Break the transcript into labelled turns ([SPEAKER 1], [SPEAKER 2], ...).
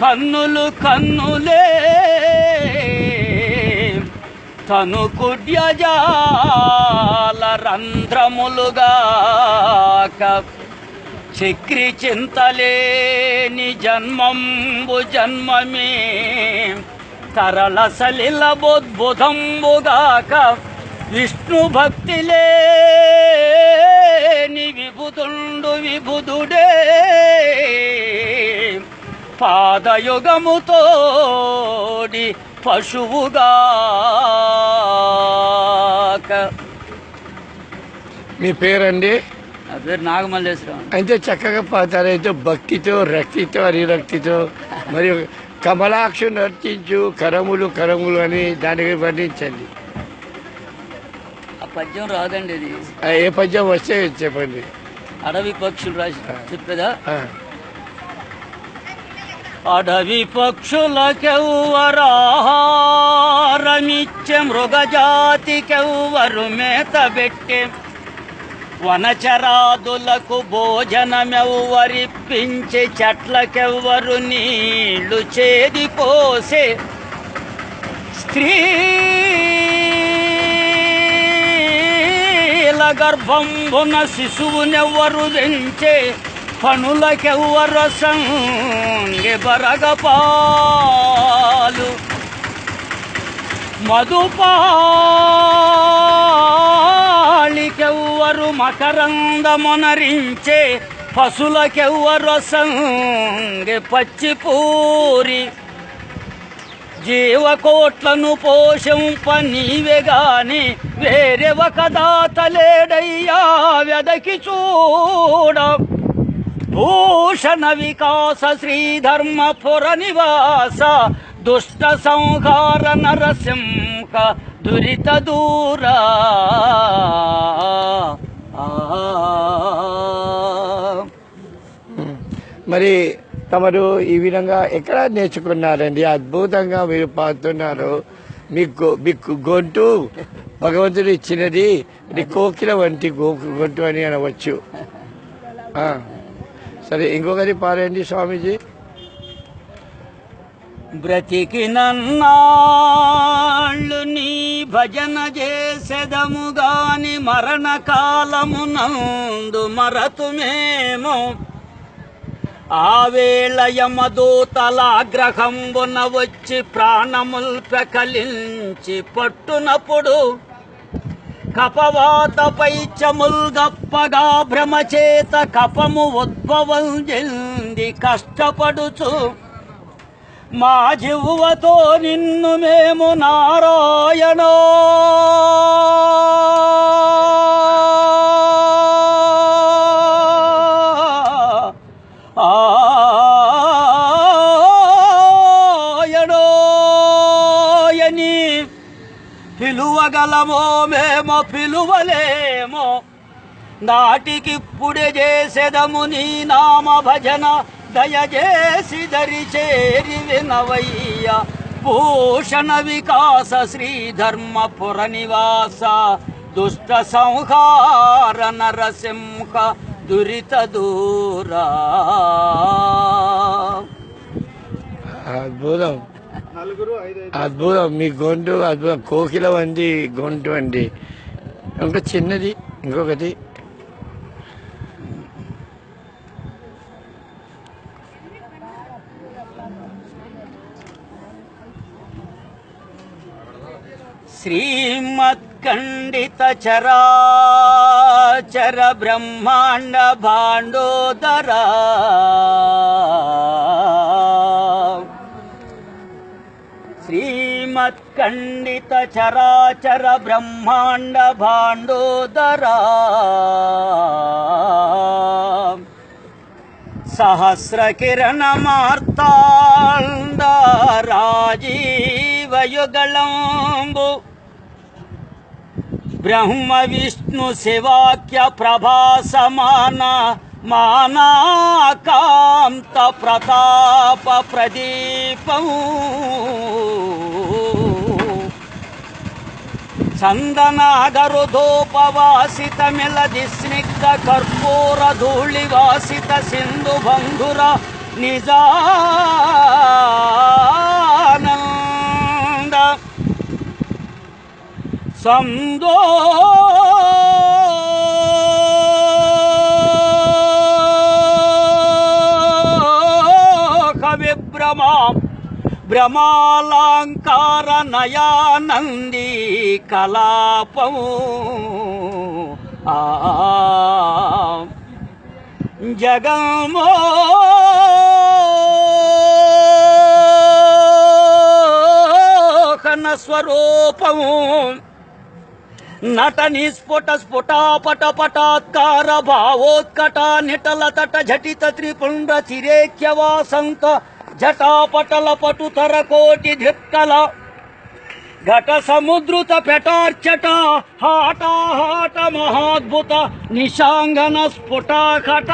[SPEAKER 1] కన్నులు కన్నులే తను కుడ్యజాల రంధ్రములుగాక చక్రి చింతలేని జన్మంబు జన్మమే తరళ సలిల బోద్బుధంబుగాక విష్ణు భక్తి లేని విభుదుండు విభుదుడే పాదయుగముతోడి పశువుగాక.
[SPEAKER 2] మీ పేరండి?
[SPEAKER 1] నా పేరు నాగమల్లేశ్వరం.
[SPEAKER 2] అయితే చక్కగా పాడతారు. అయితే భక్తితో రక్తితో హరిరక్తితో మరియు కమలాక్షు నర్తించు కరములు కరములు అని దానికి వర్ణించండి.
[SPEAKER 1] ఆ పద్యం రాదండి. ఇది
[SPEAKER 2] ఏ పద్యం వస్తే చెప్పండి.
[SPEAKER 1] అడవి పక్షులు రాసి చెప్పేదా? అడవి పక్షులకెవ్వరాహారమిచ్చే మృగజాతికెవ్వరు మేతబెట్టే వనచరాదులకు భోజనమెవ్వరిప్పించే చెట్లకెవ్వరు నీళ్లు చేదిపోసే స్త్రీల గర్భంబున శిశువునెవ్వరు పెంచే పనులకెవ్వరు సంగె బరగపాలు మధుపాళికెవ్వరు మకరందమునరించే పశులకెవ్వరు సంగె పచ్చిపూరి జీవకోట్లను పోషంప నీవే గాని వేరే ఒక దాతలేడయ్యా వెదకి చూడ. భూషణ వికాస శ్రీధర్మపుర నివాస దుష్ట సంహార నరసింహ దురిత దూరా.
[SPEAKER 2] మరి తమరు ఈ విధంగా ఎక్కడ నేర్చుకున్నారండి? అద్భుతంగా మీరు పాడుతున్నారు. మీకు గొంతు భగవంతుడు ఇచ్చినది. ఇది కోకిల వంటి గొంతు అని అనవచ్చు. సరే, ఇంకొకటి పాడండి స్వామీజీ.
[SPEAKER 1] బ్రతికినన్నాళ్ళు నీ భజన చేసెదము గాని మరణకాలమునందు మరతుమేమో. ఆవేళ యమదూతలాగ్రహంబున వచ్చి ప్రాణముల్ ప్రకలించి పట్టునప్పుడు కపవాత పైచముల్ గప్పగా భ్రమచేత కపము ఉద్భవం చెంది కష్టపడుచు మా జివ్వతో నిన్ను మేము నారాయణ ఆయనోయని పిలువగలమో మేము పిలువలేమో. నాటికిప్పుడే చేసేదము నీ నామ భజన దయచేసి దరి చేరి వినవయ్య. భూషణ వికాస శ్రీధర్మపుర నివాస దుష్ట సంహార నరసింహ దురిత దూరా.
[SPEAKER 2] అద్భుతం, అద్భుతం. మీ గొంతు అద్భుతం. కోకిల వంటి గొంతు అండి. ఇంకా చిన్నది ఇంకొకటి.
[SPEAKER 1] శ్రీమత్ఖండిత చరాచర బ్రహ్మాండ భాండోదరా. శ్రీమత్ఖండిత చరాచర బ్రహ్మాండ భాండోదరా. సహస్ర కిరణ మార్తాండ రాజీవయుగళంబు బ్రహ్మ విష్ణు శివాఖ్య ప్రభాసమాన మానాకాంత ప్రతాప ప్రదీపం. చందనాగరుధోపవాసిత మిలది స్నిగ్ధ కర్పూర ధూళివాసిత సింధు బంధుర నిజానంద సందోహ విభ్రమా భ్రమాలంకార నయానంది కలాపం జగమోహన స్వరూపం నట నిస్ఫుట స్ఫుటాపట పటాత్కార భావోత్కట నిటల తట ఝటిత త్రిపుండ్ర చిరేఖ్యవాసంత జటాపటల పటుతర కోటి ధిక్కల ఘట సముద్రుత పెటార్చట హాట మహాద్భుత నిశాంగన స్ఫుటాకట